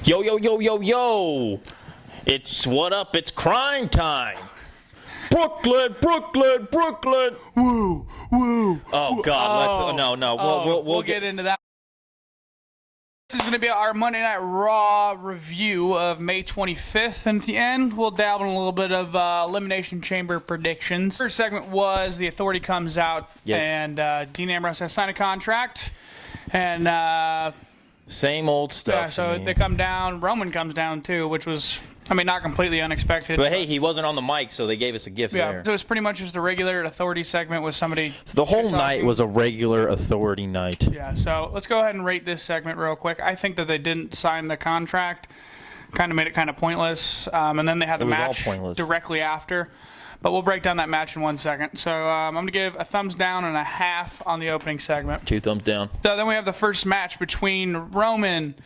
Yo, yo, yo, yo, yo. It's what up? It's crime time. Brooklyn, Brooklyn, Brooklyn. Woo, woo. Oh, God. We'll get into that. This is going to be our Monday Night Raw review of May 25th. And at the end, we'll dabble in a little bit of Elimination Chamber predictions. First segment was the Authority comes out, and Dean Ambrose has signed a contract. And same old stuff. Yeah, so they come down. Roman comes down, too, which was, I mean, not completely unexpected. But hey, he wasn't on the mic, so they gave us a gift there. So it was pretty much just a regular Authority segment with somebody. So the whole night was a regular Authority night. Yeah, so let's go ahead and rate this segment real quick. I think that they didn't sign the contract. Kind of made it kind of pointless. And then they had the match directly after. But we'll break down that match in 1 second. So I'm going to give a thumbs down and a half on the opening segment. 2 thumbs down. So then we have the first match between Roman,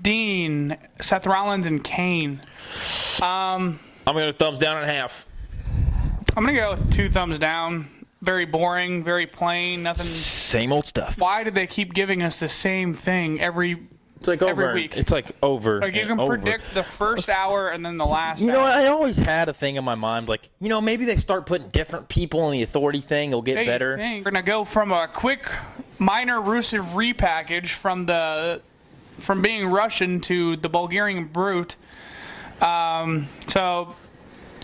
Dean, Seth Rollins, and Kane. I'm going to thumbs down and a half. I'm going to go with 2 thumbs down. Very boring, very plain, nothing. Same old stuff. Why did they keep giving us the same thing every week? It's like over. Like you can predict the first hour and then the last hour. You know, I always had a thing in my mind, like, you know, maybe they start putting different people in the Authority thing, it'll get better. We're going to go from a quick minor Rusev repackage from being Russian to the Bulgarian Brute. So, you want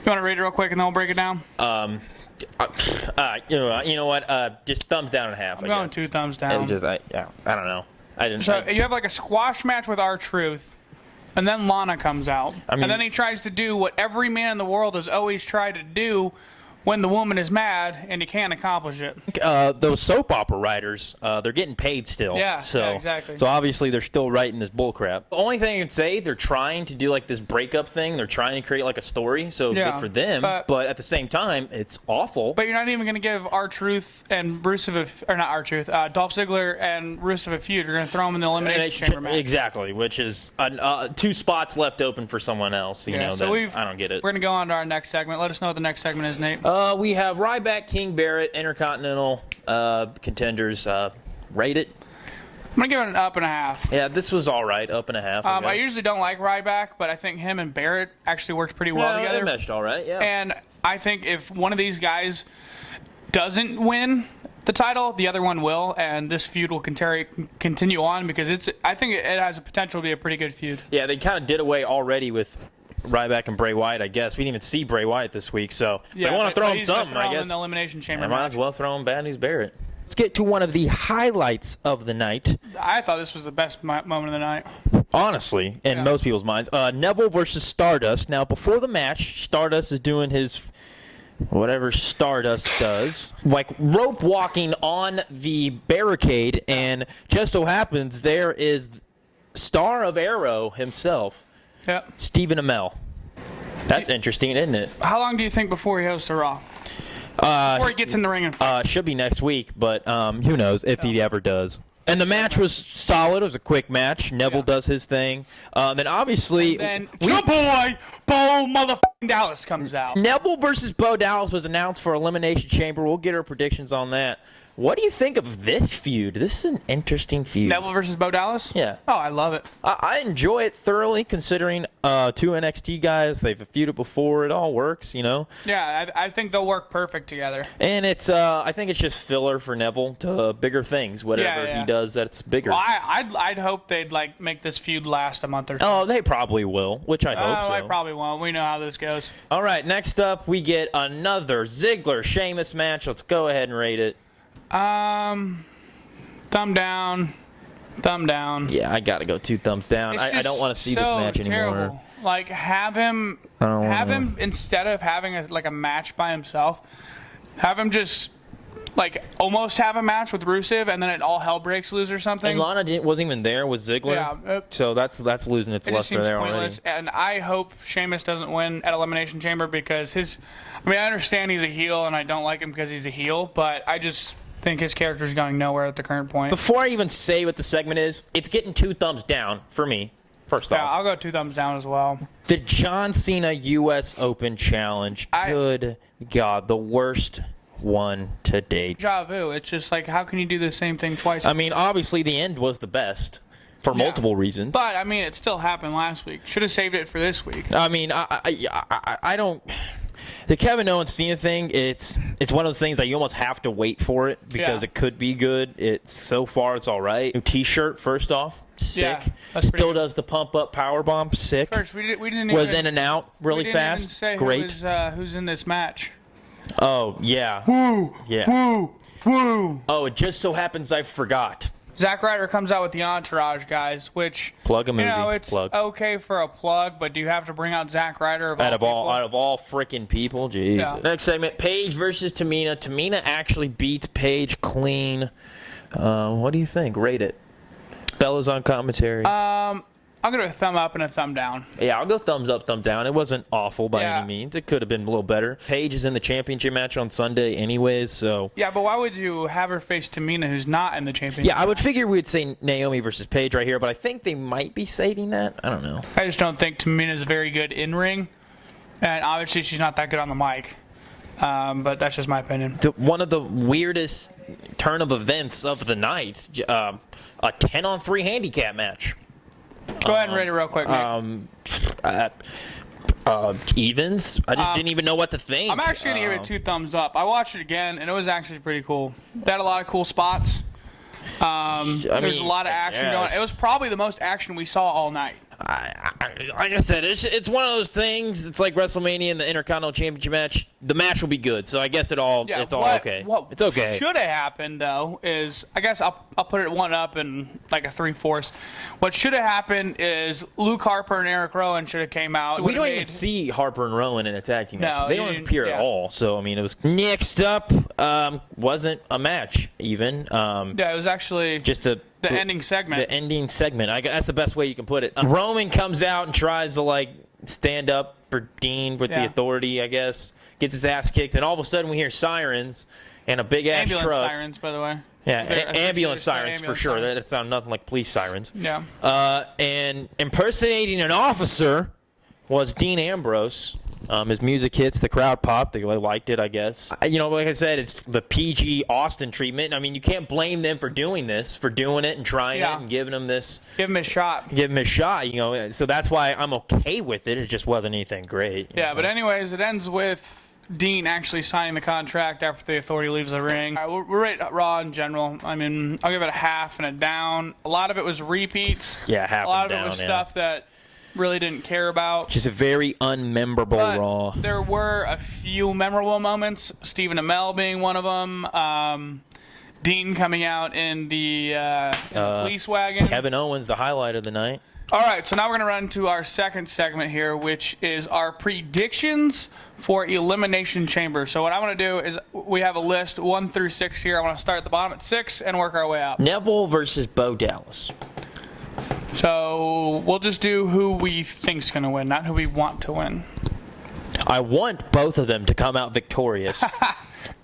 to rate it real quick and then we'll break it down? You know what? Just thumbs down and a half. I'm going 2 thumbs down. I don't know. You have like a squash match with R-Truth, and then Lana comes out. And then he tries to do what every man in the world has always tried to do when the woman is mad, and he can't accomplish it. Those soap opera writers, they're getting paid still. Yeah, exactly. So obviously they're still writing this bullcrap. The only thing I can say, they're trying to do like this breakup thing. They're trying to create like a story, so good for them. But at the same time, it's awful. But you're not even going to give R-Truth and Rusev, or not R-Truth, Dolph Ziggler and Rusev a feud. You're going to throw them in the Elimination Chamber match. Exactly, which is 2 spots left open for someone else. You know, so I don't get it. We're going to go on to our next segment. Let us know what the next segment is, Nate. We have Ryback, King Barrett, Intercontinental contenders. Rate it. I'm going to give it an up and a half. Yeah, this was all right, up and a half. I usually don't like Ryback, but I think him and Barrett actually worked pretty well together. They meshed all right, yeah. And I think if one of these guys doesn't win the title, the other one will, and this feud will continue on because I think it has the potential to be a pretty good feud. Yeah, they kind of did away already with Ryback and Bray Wyatt, I guess. We didn't even see Bray Wyatt this week, so they want to throw him something, I guess. In the Elimination Chamber. I might as well throw him Bad News Barrett. Let's get to one of the highlights of the night. I thought this was the best moment of the night. Honestly, in most people's minds. Neville versus Stardust. Now, before the match, Stardust is doing his whatever Stardust does, like rope walking on the barricade, and just so happens there is star of Arrow himself. Yep. Stephen Amell. That's interesting, isn't it? How long do you think before he hosts a Raw? Before he gets in the ring and fights? Should be next week, but who knows if he ever does. And the match was solid. It was a quick match. Neville does his thing. Then obviously, and then your boy Bo motherfucking Dallas comes out. Neville versus Bo Dallas was announced for Elimination Chamber. We'll get our predictions on that. What do you think of this feud? This is an interesting feud. Neville versus Bo Dallas? Yeah. Oh, I love it. I enjoy it thoroughly, considering 2 NXT guys. They've feuded before. It all works, you know? Yeah, I think they'll work perfect together. And it's I think it's just filler for Neville to bigger things. Whatever he does, that's bigger. Well, I'd hope they'd like make this feud last a month or so. Oh, they probably will, which I hope so. I probably won't. We know how this goes. All right, next up, we get another Ziggler-Sheamus match. Let's go ahead and rate it. Thumb down. Yeah, I gotta go 2 thumbs down. I don't want to see this match anymore. Terrible. Like have him instead of having a match by himself, have him just like almost have a match with Rusev, and then it all hell breaks loose or something. And Lana wasn't even there with Ziggler. Yeah, so that's losing its luster there pointless. already. And I hope Sheamus doesn't win at Elimination Chamber because I understand he's a heel, and I don't like him because he's a heel, but I just think his character's going nowhere at the current point. Before I even say what the segment is, it's getting 2 thumbs down for me. First off. Yeah, I'll go 2 thumbs down as well. The John Cena U.S. Open Challenge. Good God, the worst one to date. Deja vu. It's just like, how can you do the same thing twice? I mean, obviously the end was the best. for multiple reasons. But I mean, it still happened last week. Should have saved it for this week. I mean, I don't. The Kevin Owens Cena thing, it's one of those things that you almost have to wait for it because it could be good. So far it's all right. New T-shirt, first off, sick. Yeah, Still does the pump up power bomb, sick. First, we didn't was even, in and out really fast. Even say great. Who's in this match? Oh yeah. Woo! Yeah. Woo! Woo! Oh, it just so happens I forgot. Zack Ryder comes out with the Entourage, guys, which plug a movie. It's plug. Okay for a plug, but do you have to bring out Zack Ryder out of all freaking people? Jeez. Yeah. Next segment: Paige versus Tamina. Tamina actually beats Paige clean. What do you think? Rate it. Bella's on commentary. I'll give it a thumb up and a thumb down. Yeah, I'll go thumbs up, thumb down. It wasn't awful by any means. It could have been a little better. Paige is in the championship match on Sunday anyways, so... Yeah, but why would you have her face Tamina, who's not in the championship? Yeah, I would figure we'd say Naomi versus Paige right here, but I think they might be saving that. I don't know. I just don't think Tamina's very good in-ring, and obviously she's not that good on the mic. But that's just my opinion. One of the weirdest turn of events of the night, a 10-on-3 handicap match. Go ahead and rate it real quick, Nick. Evens. I just didn't even know what to think. I'm actually going to give it 2 thumbs up. I watched it again, and it was actually pretty cool. They had a lot of cool spots. There's a lot of action going. It was probably the most action we saw all night. Like I said, it's one of those things. It's like WrestleMania and the Intercontinental Championship match. The match will be good, so I guess it's all okay. It's okay. What should have happened though is, I guess I'll put it 1 up and like a 3/4. What should have happened is Luke Harper and Eric Rowan should have came out. We don't even see Harper and Rowan in a tag team match. No, they don't appear at all. So I mean, it was next up. Wasn't a match even. Yeah, it was actually just the ending segment. The ending segment. That's the best way you can put it. Roman comes out and tries to stand up for Dean with the authority, I guess. Gets his ass kicked, and all of a sudden we hear sirens and a big ass ambulance truck. Sirens, by the way. Yeah, ambulance sirens for sure. That sound nothing like police sirens. Yeah. And impersonating an officer was Dean Ambrose. His music hits, the crowd popped. They liked it, I guess. Like I said, it's the PG Austin treatment. I mean, you can't blame them for doing this, for doing it and trying it and giving him this. Give him a shot. Give him a shot, So that's why I'm okay with it. It just wasn't anything great. Yeah, but anyways, it ends with Dean actually signing the contract after the authority leaves the ring. We'll rate Raw in general. I mean, I'll give it a half and a down. A lot of it was repeats. Yeah, half and down. A lot of it was stuff that really didn't care about. Just a very unmemorable Raw. There were a few memorable moments. Stephen Amell being one of them. Dean coming out in the police wagon. Kevin Owens, the highlight of the night. All right, so now we're going to run to our second segment here, which is our predictions for Elimination Chamber. So what I want to do is we have a list 1 through 6 here. I want to start at the bottom at 6 and work our way up. Neville versus Bo Dallas. So we'll just do who we think's going to win, not who we want to win. I want both of them to come out victorious,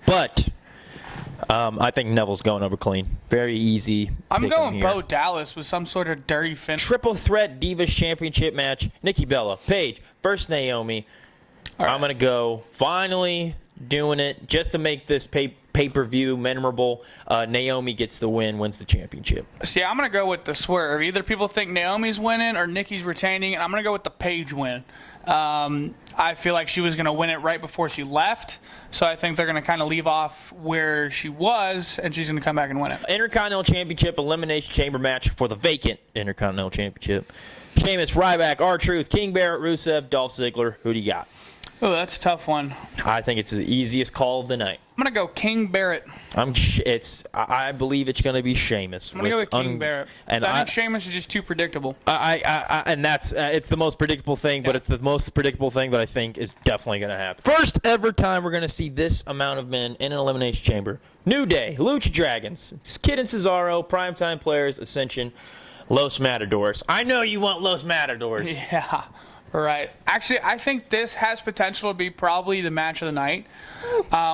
but I think Neville's going over clean. Very easy. I'm going Bo Dallas with some sort of dirty finish. Triple threat Divas Championship match. Nikki Bella, Paige versus Naomi. Right. I'm going to go finally doing it just to make this pay-per-view memorable. Naomi gets the win, wins the championship. See, I'm going to go with the swerve. Either people think Naomi's winning or Nikki's retaining, and I'm going to go with the Paige win. I feel like she was going to win it right before she left, so I think they're going to kind of leave off where she was, and she's going to come back and win it. Intercontinental Championship Elimination Chamber match for the vacant Intercontinental Championship. Sheamus, Ryback, R-Truth, King Barrett, Rusev, Dolph Ziggler. Who do you got? Oh, that's a tough one. I think it's the easiest call of the night. I'm going to go King Barrett. I believe it's going to be Sheamus. I'm going to go with King Barrett. And I think Sheamus is just too predictable. And that's it's the most predictable thing, but it's the most predictable thing that I think is definitely going to happen. First ever time we're going to see this amount of men in an Elimination Chamber. New Day, Lucha Dragons, Kid and Cesaro, Primetime Players, Ascension, Los Matadors. I know you want Los Matadors. Yeah. Right. Actually, I think this has potential to be probably the match of the night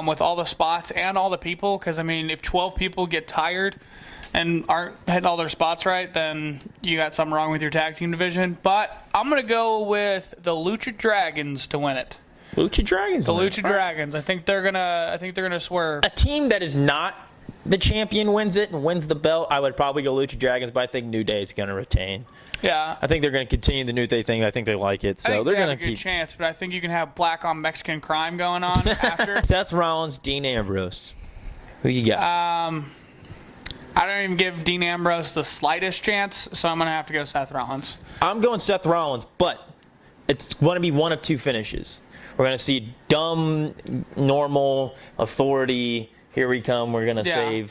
with all the spots and all the people. Because, I mean, if 12 people get tired and aren't hitting all their spots right, then you got something wrong with your tag team division. But I'm going to go with the Lucha Dragons to win it. Lucha Dragons? The Lucha Dragons. I think they're gonna swerve. A team that is not the champion wins it and wins the belt, I would probably go Lucha Dragons, but I think New Day is going to retain. Yeah. I think they're going to continue the New Day thing. I think they like it, so they're going to keep. A good chance, but I think you can have black on Mexican crime going on after. Seth Rollins, Dean Ambrose. Who you got? I don't even give Dean Ambrose the slightest chance, so I'm going to have to go Seth Rollins. I'm going Seth Rollins, but it's going to be one of two finishes. We're going to see dumb, normal, authority. Here we come. We're going to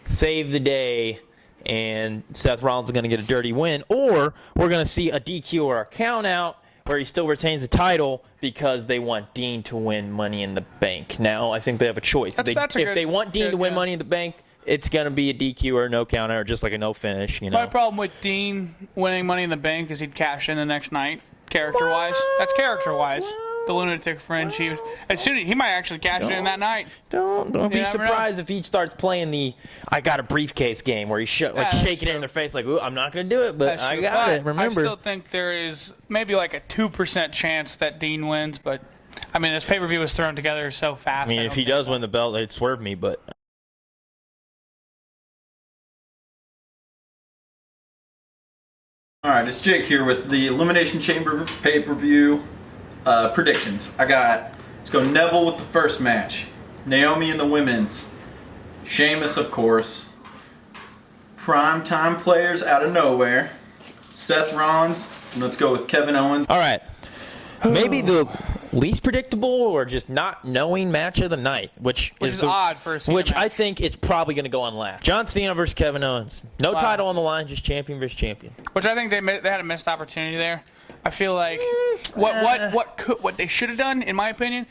save the day, and Seth Rollins is going to get a dirty win. Or we're going to see a DQ or a count out where he still retains the title because they want Dean to win Money in the Bank. Now, I think they have a choice. If they want Dean to win Money in the Bank, it's going to be a DQ or a no count out or just like a no finish. You know? My problem with Dean winning Money in the Bank is he'd cash in the next night, character-wise. That's character-wise. The lunatic fringe. He might actually cash in that night. Don't be surprised if he starts playing the I got a briefcase game where he's shaking it in their face like, ooh, I'm not going to do it, but I got it. Remember. I still think there is maybe like a 2% chance that Dean wins, but I mean, this pay-per-view was thrown together so fast. I mean, if he does win the belt, they'd swerve me, but. All right, it's Jake here with the Elimination Chamber pay-per-view predictions. Let's go Neville with the first match, Naomi in the women's, Sheamus, of course, primetime players out of nowhere, Seth Rollins, and let's go with Kevin Owens. All right, maybe the least predictable or just not knowing match of the night, which is odd for a Cena match. I think it's probably going to go on last. John Cena versus Kevin Owens. No title on the line, just champion versus champion. Which I think they had a missed opportunity there. I feel like what they should have done, in my opinion,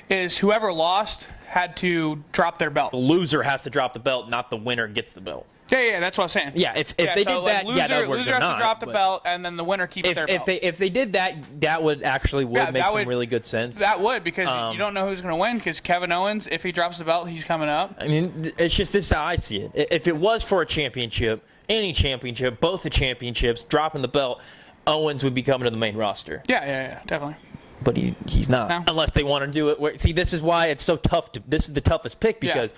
is whoever lost had to drop their belt. The loser has to drop the belt, not the winner gets the belt. Yeah, that's what I'm saying. Yeah, if they did that, that would loser has to drop the belt, and then the winner keeps their belt. If they did that, that would actually make some really good sense. That would, because you don't know who's going to win, because Kevin Owens, if he drops the belt, he's coming up. I mean, it's just this is how I see it. If it was for a championship, any championship, both the championships, dropping the belt, Owens would be coming to the main roster. Yeah, definitely. But he's not. No. Unless they want to do it. See, this is why it's so tough. This is the toughest pick because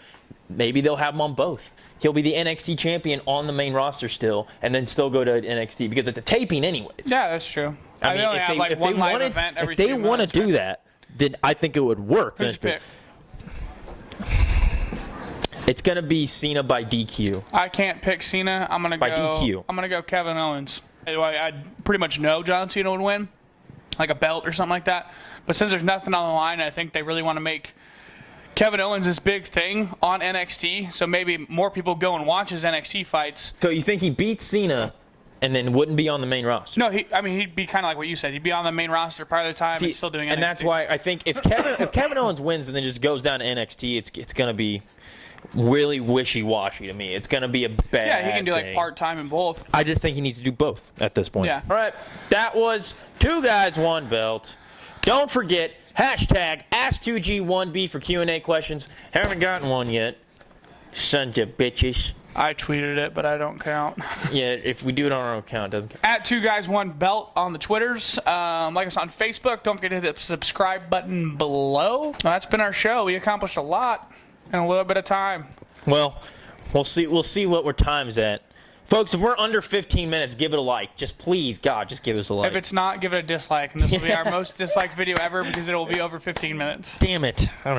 maybe they'll have him on both. He'll be the NXT champion on the main roster still, and then still go to NXT because it's a taping anyways. Yeah, that's true. I mean, if they want to do that, then I think it would work. Who's your pick? It's gonna be Cena by DQ. I can't pick Cena. I'm gonna by DQ. I'm gonna go Kevin Owens. I pretty much know John Cena would win, like a belt or something like that. But since there's nothing on the line, I think they really want to make Kevin Owens this big thing on NXT, so maybe more people go and watch his NXT fights. So you think he beats Cena and then wouldn't be on the main roster? No, he'd be kind of like what you said. He'd be on the main roster part of the time and still doing NXT. And that's why I think if Kevin Owens wins and then just goes down to NXT, it's going to be really wishy-washy to me. It's going to be a bad Yeah, he can do thing. like part-time in both. I just think he needs to do both at this point. Yeah. All right, that was Two Guys, One Belt. Don't forget, hashtag Ask2G1B for Q&A questions. Haven't gotten one yet. Sons of bitches. I tweeted it, but I don't count. Yeah, if we do it on our own account, it doesn't count. At 2guys1belt on the Twitters. Like us on Facebook. Don't forget to hit the subscribe button below. Well, that's been our show. We accomplished a lot in a little bit of time. Well, we'll see what we're times at. Folks, if we're under 15 minutes, give it a like. Just please, God, just give us a like. If it's not, give it a dislike. And this will be our most disliked video ever because it will be over 15 minutes. Damn it. I don't know.